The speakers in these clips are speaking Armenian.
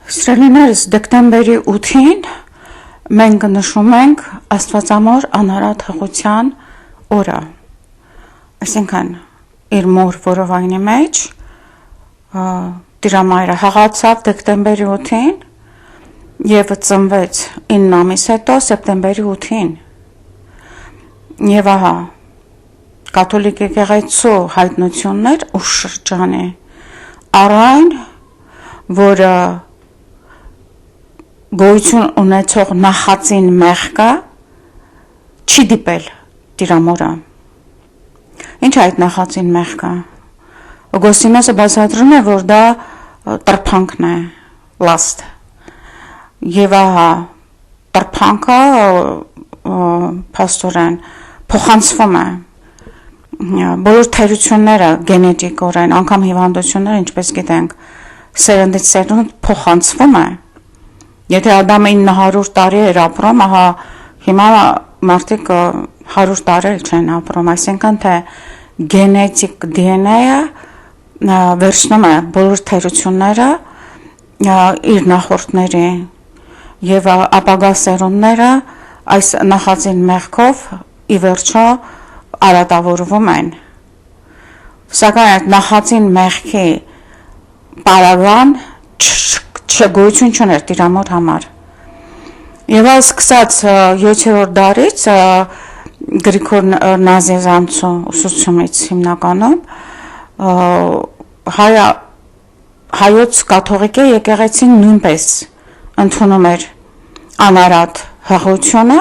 Սրելիներս դեկտեմբերի 8-ին մենք նշում ենք Աստվածամոր անարատ հղության օրը, այսինքն իր մոր որովայնի մեջ տիրամայրը հղացավ դեկտեմբերի 8-ին և ծնվեց 9 ամիս հետո սեպտեմբերի 8-ին և ահա կաթոլիկ եկեղեցու հայտնություններ ու շրջանի առայն, որը գոյություն ունեցող նախածին մեղքը չի դիպել տիրամորը։ Ինչ է այդ նախածին մեղքը։ Օգոստինոսը բացատրում է, որ դա տրփանքն է, լաստ։ Եվ ահա տրփանքը փաստորեն փոխանցվում է բոլոր թերությունները գենետիկորեն, անգամ հիվանդությունները, ինչպես գիտենք, սերնդից սերունդ փոխանցվում է։ Եթե Ադամը 900 տարի էր ապրում, ահա հիմա մարդիկ 100 տարի չեն ապրում, այսինքն թե գենետիկ DNA-ը վերցնում է բոլոր թերությունները իր նախորդների և ապագա սերունդները այս նախածին մեղքով ի վերջո արատավորվում են։ Սակայն այդ նախածին մեղքի պարագան չգոյություն չուներ տիրամոր համար։ Եվ սկսած 7-րդ դարից Գրիգոր Նազիզանցու ուսուցումից հիմնականում հայոց կաթողիկ եկեղեցին նույնպես ընդունում էր անարատ հղությունը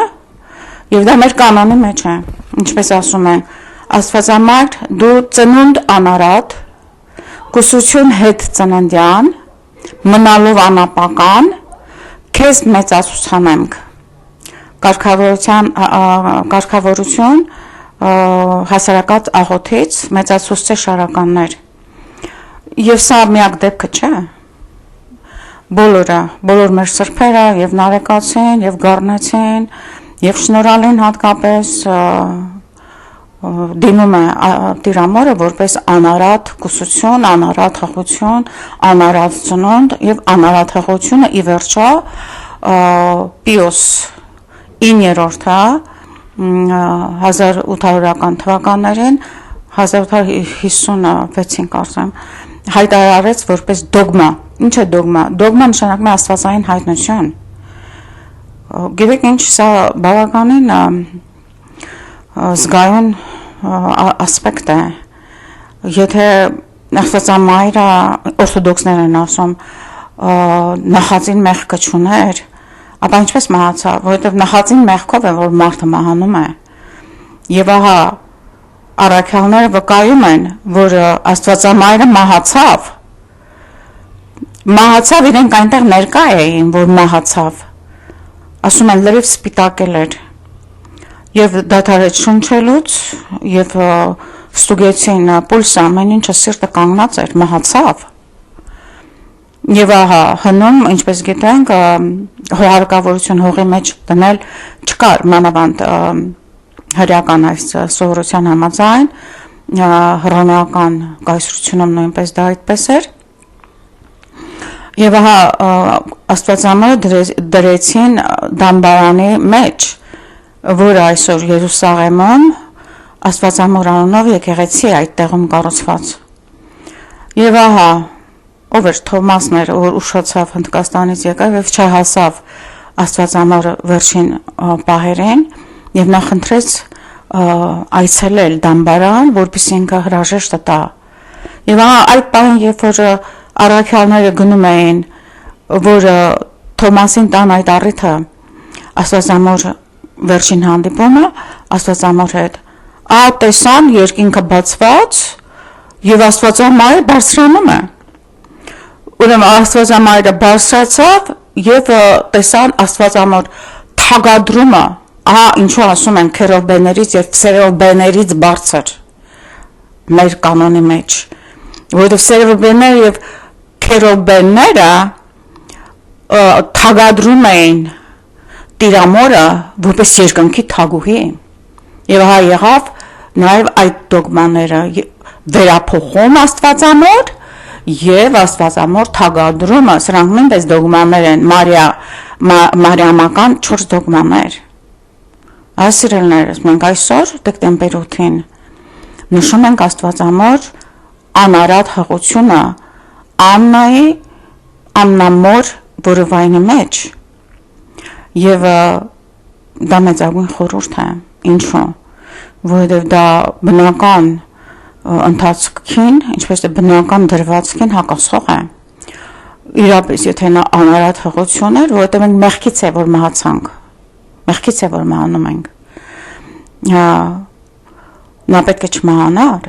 և դա մեր կանոնի մեջ է, ինչպես ասում են, Աստվածամայր դու ծնունդ անարատ, կուսություն հետ ծննդյան, մնալով անապական, քեզ մեծացուցանենք, կարգավորություն հասարակած աղոթից մեծացուցե շարականներ, և սա միակ դեպքը չէ, բոլոր մեր սրբերը և նարեկացին, և գառնեցին, և շնորհալին հատկապես դիմում է տիրամորը որպես անարատ կուսություն, անարատ հղություն, անարատ ծնունդ և անարատ հղությունը ի վերջո Պիոս 9-րդը 1800-ական թվականներին 1856-ին կարծեմ հայտարարեց որպես դոգմա։ Ինչ է դոգմա։ Դոգմա նշանակում է աստվածային հայտնություն։ Գիտեք ինչ, սա բավականին զգայուն ասպեկտ է։ Եթե Աստվածամայրը օրթոդոքսներ են ասում նախածին մեղքը չուներ, ապա ինչպես մահացավ, որովհետև նախածին մեղքով է, որ մարդը մահանում է։ Եվ ահա առաքյալները վկայում են, որ Աստվածամայրը մահացավ, իրենք այնտեղ ներկա էին, որ մահացավ, ասում են լրիվ սպիտակել էր, և դադարեց շնչելուց, և ստուգեցին պուլսը, ամեն ինչը սիրտը կանգնած էր, մահացավ։ Եվ ահա հնում, ինչպես գիտենք, հարկավորություն հողի մեջ դնել չկար, մանավանդ հրեական այս սովորության համաձայն, հռոմեական կայսրությունում նույնպես դա այդպես էր։ Եվ ահա Աստվածամայրը դրեցին դամբարանի մեջ, որը այսօր Երուսաղեմում Աստվածամոր անունով եկեղեցի այդ տեղում կառուցված։ Եվ ահա ով էր Թոմասն էր, որ ուշացավ Հնդկաստանից եկավ և չհասավ Աստվածամորը վերջին պահերին և նա խնդրեց այցելել դամբարան, որպեսզի ինքը հրաժեշտը տա։ Եվ ահա այդ պահին, երբ որ առաքյալները գնում էին, որ Թոմասին տան այդ առիթը Աստվածամոր վերջին հանդիպումը Աստվածամոր հետ, տեսան երկինքը բացված և Աստվածամայրը բարձրանում է։ Ուրեմն Աստվածամայրը բարձրացավ և տեսան Աստվածամոր թագադրումը, ահա ինչու ասում են քերովբեներից և սերովբեներից բարձր մեր կանոնի մեջ, որովհետև սերովբեները և քերովբենները թագադրում էին տիրամորը որպես երկնքի թագուհի։ Եվ ահա եղավ նաև այդ դոգմաները վերափոխում Աստվածամոր եւ Աստվածամոր թագադրումը, սրանք նույնպես դոգմաներ են, մարիամական 4 դոգմաներ։ Այս սիրելիներս, մենք այսօր դեկտեմբեր 8-ին նշում ենք Աստվածամոր անարատ հղությունը Աննայի ամնամոր որովայնի մեջ եւ դա մեծագույն խորհուրդ է, ինչու, որովհետեւ դա բնական ընթացքին, ինչպես է բնական դրվածքին հակասող է։ Իրապես, եթե նա անարատ հղություն էր, որովհետև մենք մեղքից է, որ մահացանք, մեղքից է, որ մահանում ենք։ Նա պետք է չմահանար,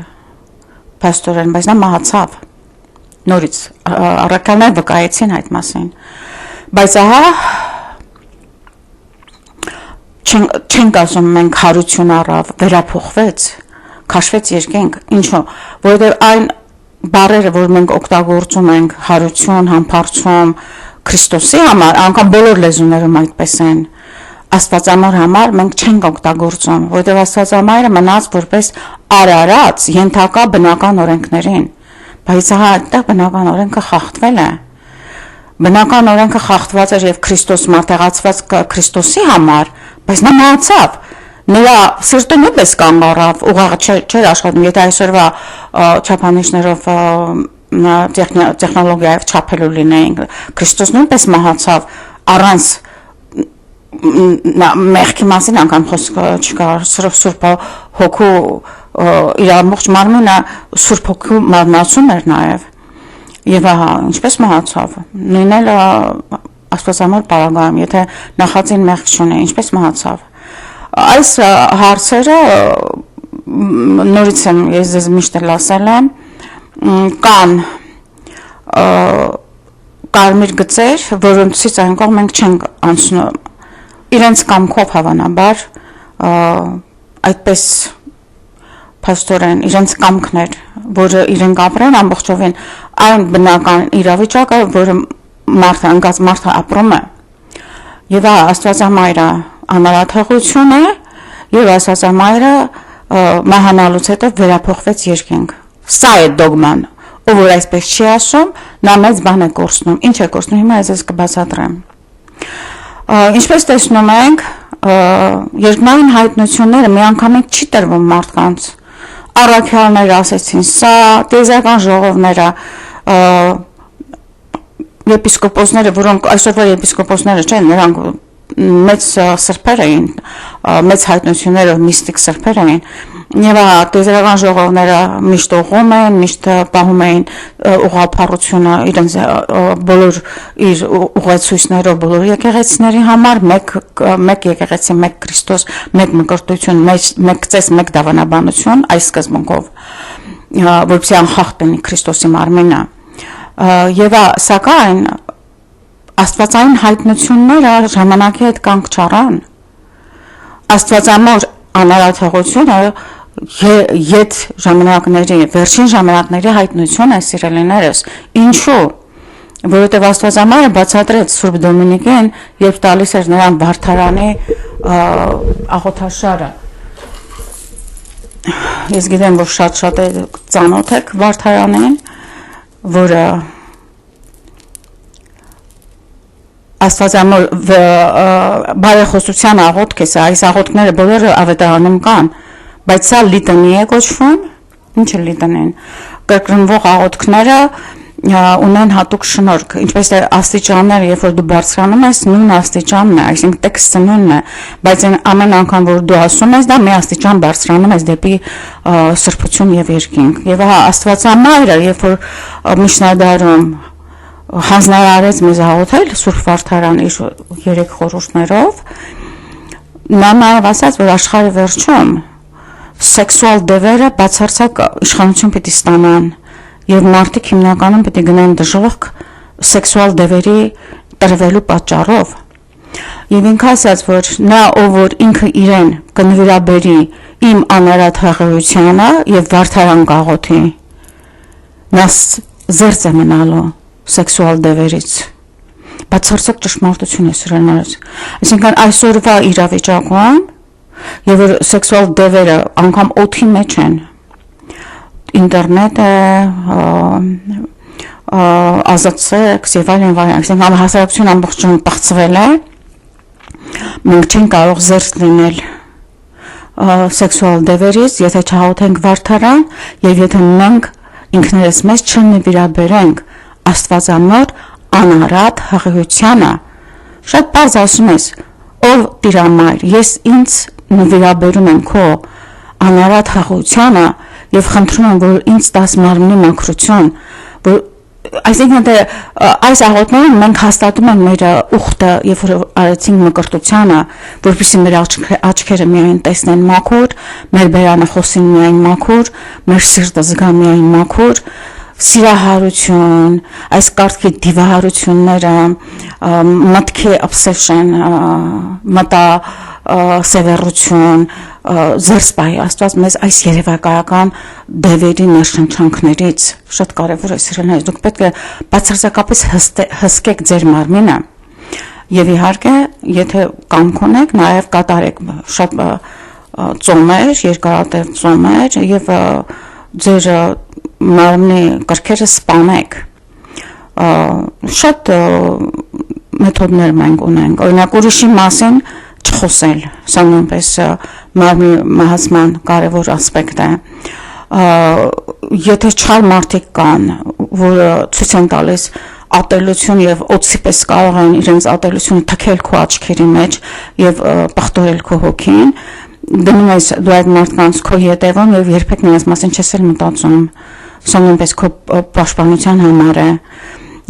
փաստորեն, բայց նա մահացավ։ Նորից առաքյալները վկայեցին այդ մասին։ Բայց ահա չենք ասում մենք հարություն առավ, վերափոխվեց, քաշվեց երկենք, ինչու, որովհետև այն բառերը, որ մենք օգտագործում ենք հարություն, համբարձում Քրիստոսի համար, անգամ բոլոր լեզուներում այդպես են, Աստվածամոր համար մենք չենք օգտագործում, որովհետև Աստվածամայրը մնաց որպես արարած, ենթակա բնական օրենքներին, բայց ահա այդտեղ բնական օրենքը խախտվել է։ Բնական օրենքը խախտված էր եւ Քրիստոս մատեղացված Քրիստոսի համար, բայց նա մահացավ։ Նրա սրտը նույնպես կանգ առավ, ուղղակի չէր աշխատում, եթե այսօրվա չափանիշներով տեխնոլոգիայով չափելու լինեինք, Քրիստոս նույնպես մահացավ առանց մեղքի մասին անգամ խոսք չկար, Սուրբ Հոգու իր ամբողջ մարմինը Սուրբ Հոգու մարմնացում էր նաև, եւ ահա ինչպես մահացավ, նույնն էլ Աստվածամոր պարագայում, եթե նախածին մեղք չունի, ինչպես մահացավ։ Այս հարցերը նորից եմ ես ձեզ միշտ ասել եմ, կան կարմիր գծեր, որոնցից այն կողմ մենք չենք անցնում, իրենց կամքով հավանաբար, այդպես փաստորեն իրենց կամքներ, որը իրենք ապրեն ամբողջովին այն բնական իրավիճակը, որը մարդը ապրում է, եւ Աստվածամայրը անարատ հղություն է, եւ Աստվածամայրը մահանալուց հետո վերափոխվեց երկենք։ Սա է դոգման, ով որ այսպես չի ասում, նա մեծ բան է կորցնում։ Ինչ է կորցնում, հիմա ես կբացատրեմ։ Ինչպես տեսնում ենք, երկնային հայտնությունները միանգամից չի տրվում մարդկանց։ Առաքյալները ասեցին սա, տիեզերական ժողովները, եպիսկոպոսները, որոնք այսօրվա եպիսկոպոսները չեն, նրանք մեծ սրբեր էին, մեծ հայտնություններով միստիկ սրբեր էին, եւ տիեզերական ժողովները միշտ ուղղում են, միշտ պահում էին ուղղափառությունը իրենց բոլոր իր ուղեցույցներով բոլոր եկեղեցիների համար, մեկ եկեղեցի, մեկ Քրիստոս, մեկ մկրտություն, մեկ ծես, մեկ դավանաբանություն, այս սկզբունքով, որպեսզի անխախտ լինի Քրիստոսի մարմինը, եւ սակայն Աստվածային հայտնությունները ժամանակի հետ կանգ չառան։ Աստվածամոր անարատ հղությունը յետ ժամանակների, վերջին ժամանակների հայտնություն է, սիրելիներս։ Ինչու՞։ Որովհետև Աստվածամայրը բացատրեց Սուրբ Դոմինիկին, երբ տալիս էր նրան Վարդարանի աղոթաշարը։ Ես գիտեմ, որ շատ ծանոթ եք Վարդարանին, որը Աստվածամոր բարեխոսության աղոթք է, այս աղոթքները բոլորը ավետարանում կան, բայց սա լիտանի է կոչվում, ինչ է լիտանին, կրկնվող աղոթքները ունեն հատուկ շնորհք, ինչպես է աստիճանները, երբ որ դու բարձրանում ես, նույն աստիճանն է, այսինքն տեքստը նույնն է, բայց ամեն անգամ որ դու ասում ես, դա մի աստիճան բարձրանում ես դեպի սրբություն եւ երկինք։ Եվ Աստվածամայրը, երբ որ միջնադարում հանձնարարեց մեզ աղոթել Սուրբ Վարդարան իր 3 խորհուրդներով, նա նաև ասաց, որ աշխարհի վերջում սեքսուալ դևերը բացարձակ իշխանություն պիտի ստանան եւ մարդիկ հիմնականում պիտի գնան դժոխք սեքսուալ դևերի տրվելու պատճառով։ Եվ ինքը ասաց, որ նա ով որ ինքը իրեն կնվիրաբերի իմ անարատ հղիությանը եւ Վարդարան կաղոթի, նա զերծ է մնալու սեքսուալ դևերից։ Բացարձակ ճշմարտություն է սրանից։ Այսինքն այսօրվա իրավիճակում եւ որ սեքսուալ դևերը անգամ օդի մեջ են, ինտերնետը, ազատ սեքս եւ այլն վայրեն, այսինքն հասարակություն ամբողջովին բացվել է, մենք չենք կարող զերծ լինել սեքսուալ դևերից, եթե չհաղորդենք վարդարան եւ եթե մենք ինքներս մեզ չնվիրաբերենք Աստվածամոր անարատ հղիությանը, շատ բարձ ասում ես, ով տիրամայր, ես ինձ նվիրաբերում եմ քո անարատ հղիությանը եւ խնդրում եմ, որ ինձ տաս մարմնի մաքրություն, որ այսինքն այս աղոթներում մենք հաստատում ենք մեր ուխտը, երբ որ արեցինք մկրտությանը, որպեսզի մեր աչքերը միայն տեսնեն մաքուր, մեր բերանը խոսին միայն մաքուր, մեր սիրտը զգա միայն մաքուր, սիրահարություն, այս կարգի դիվահարությունները, մտքի obsession, մտա սևեռություն, զերծպայի Աստված մեզ այս երևակայական դևերի ներշնչանքներից շատ կարևոր է սիրելիներ, դուք պետք է բացարձակապես հսկեք ձեր մարմինը եւ իհարկե եթե կամք ունեք նաեւ կատարեք շատ ծոմեր, երկարատև ծոմեր եւ ձեր մարմնի կրքերը սպանեք շատ մեթոդներ մենք ունենք օրինակ ուրիշի մասին չխոսել, սա նույնպես մարմնի մահացման կարևոր ասպեկտ է եթե չար մարդիկ կան որ ցույց են տալիս ատելություն եւ օծի պես կարող են իրենց ատելությունը թքել քո աչքերի մեջ եւ պղտորել քո հոգին դնում ես դու այդ մարդկանց քո ետևում եւ երբեք նրանց մասին չես էլ մտածում սա նույնպես քո պաշտպանության համար է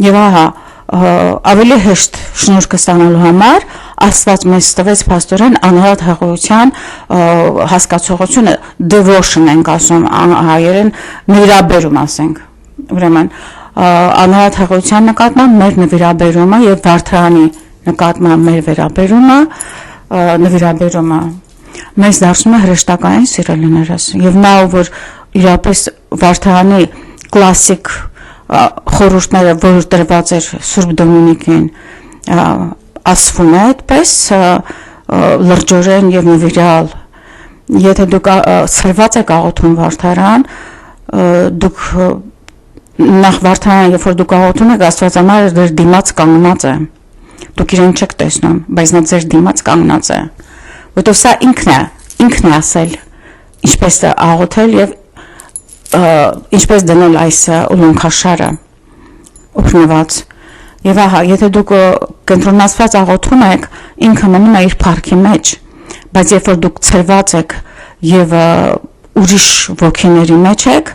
եւ ահա ավելի հեշտ շնորհքը ստանալու համար Աստված մեզ տվեց փաստորեն անհատ հղիության հասկացողությունը devotion ենք ասում հայերեն նվիրաբերում ասենք ուրեմն անհատ հղիության նկատմամբ մեր նվիրաբերումը եւ վարդարանի նկատմամբ մեր նվիրաբերումը մեզ դարձնում է հրեշտակային սիրելիներս եւ նա որ իրապես վարդարանի կլասիկ խորհուրդները որ տրված էր Սուրբ Դոմինիկին ասվում է այդպես լրջորեն եւ նվիրալ եթե դուք սրված եք աղոթում վարդարան դուք նախ վարդարան երբ որ դուք աղոթում եք Աստվածամայրը ձեր դիմաց կանգնած է դուք իրեն չեք տեսնում բայց նա ձեր դիմաց կանգնած է որտեղ սա ինքն է ասել ինչպես աղոթել եւ ինչպես դնել այս ուլունքաշարը օգնված եւ ահա եթե դուք կենտրոնացված աղոթում եք ինքը մնում է իր փառքի մեջ բայց երբ որ դուք ցրված եք եւ ուրիշ ոգիների մեջ եք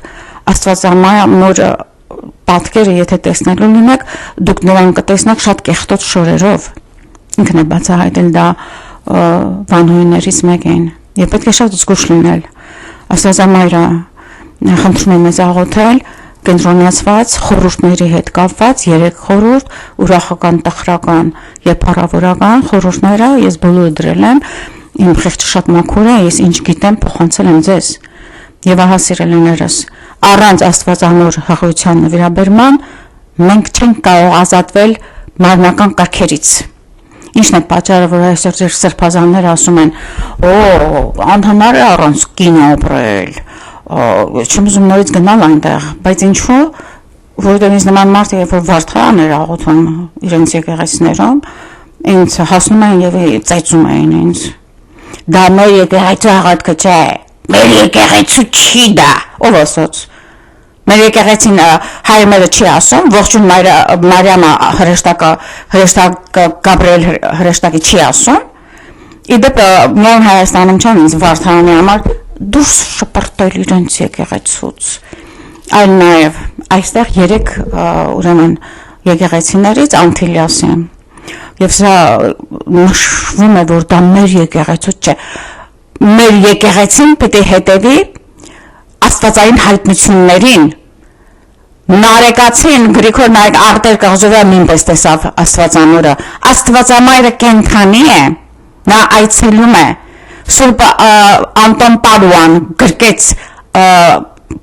Աստվածամոր պատկերը եթե տեսնելու լինեք դուք նրան կտեսնեք շատ կեղտոտ շորերով ինքն է բացահայտել դա վանհույներից մեկին եւ պետք է շատ զգուշ լինել Աստվածամայրը խնդրում եմ մեզ աղոթել կենտրոնացված խորհուրդների հետ կապված 3 խորհուրդ ուրախական, տխրական եւ փառավորական խորհուրդները ես բոլորը դրել եմ իմ խեղճը շատ մաքուր է ես ինչ գիտեմ փոխանցել եմ ձեզ եւ ահա սիրելիներս առանց Աստվածամոր հղիության նվիրաբերման մենք չենք կարող ազատվել մարմնական կարգերից ինչն է պատճառը որ այսօր ձեր սրբազանները ասում են անհնար է առանց կին ապրել չեմ ուզում նորից գնալ այնտեղ, բայց ինչու, որովհետև ինձ նման մարդը երբ որ վարդարան էր աղոթում իրենց եկեղեցիներում, ինձ հասնում էին եւ ծեծում էին ինձ։ Դա մեր եկեղեցու աղոթքը չէ, մեր եկեղեցու չի դա, ով ասաց։ Մեր եկեղեցին հայրերը չի ասում, ողջուն Մարիամը հրեշտակ Գաբրիել հրեշտակի չի ասում։ Իդեպ միայն Հայաստանում չեն ինձ վարդարանի համար դուրս շպրտել իրենց եկեղեցուց այլ նաև այստեղ 3 ուրեմն եկեղեցիներից Անտիլիասի եւ սա նշվում է որ դա մեր եկեղեցու չէ մեր եկեղեցին պետք է հետևի աստվածային հայտնություններին Նարեկացին Գրիգոր Նարեկ Արտեր Կղզովյան նույնպես տեսավ Աստվածամորը Աստվածամայրը կենթանի է նա այցելում է Սուրբ Անտոն Պադուան գրկեց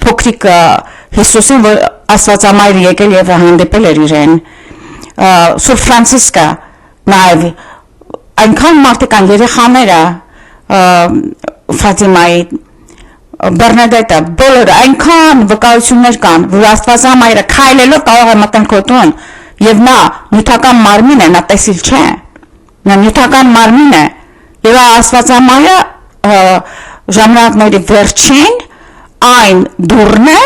փոքրիկ Հիսուսին, որ Աստվածամայրը եկել եւ հանդիպել էր իրեն։ Սուրբ Ֆրանցիսկը նաեւ այնքան մարդիկ կան երեխաները Ֆատիմայի Բեռնադետը բոլորը այնքան վկայություններ կան, որ Աստվածամայրը քայլելով կարող է մտնել քո տուն, եւ նա նյութական մարմին է, նա տեսիլ չէ, նա նյութական մարմին է, եւ Աստվածամայրը ժամանակների վերջին այն դուռն է,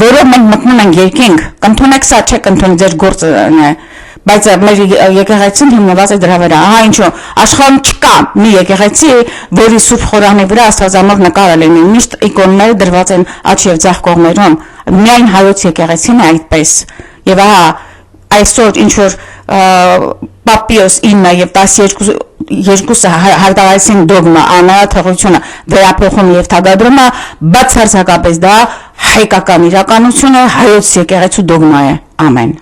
որով մենք մտնում ենք երկինք, կընդունեք սա, չէ կընդունեք ձեր գործն է, բայց մեր եկեղեցին հիմնված է դրա վրա, ահա ինչու աշխարհում չկա մի եկեղեցի, որի սուրբ խորանի վրա Աստվածամոր նկարը լինի, միշտ իկոնները դրված են աջ եւ ձախ կողմերում, միայն հայոց եկեղեցին է այդպես, եւ ահա այսօր ինչ որ Պապիոս 9 եւ 12-ը հայտարարեցին դոգմա, անհրաժեշտությունը վերափոխում եւ թագադրումը, բացարձակապես դա հայկական իրականություն է, հայոց եկեղեցու դոգմա է, ամեն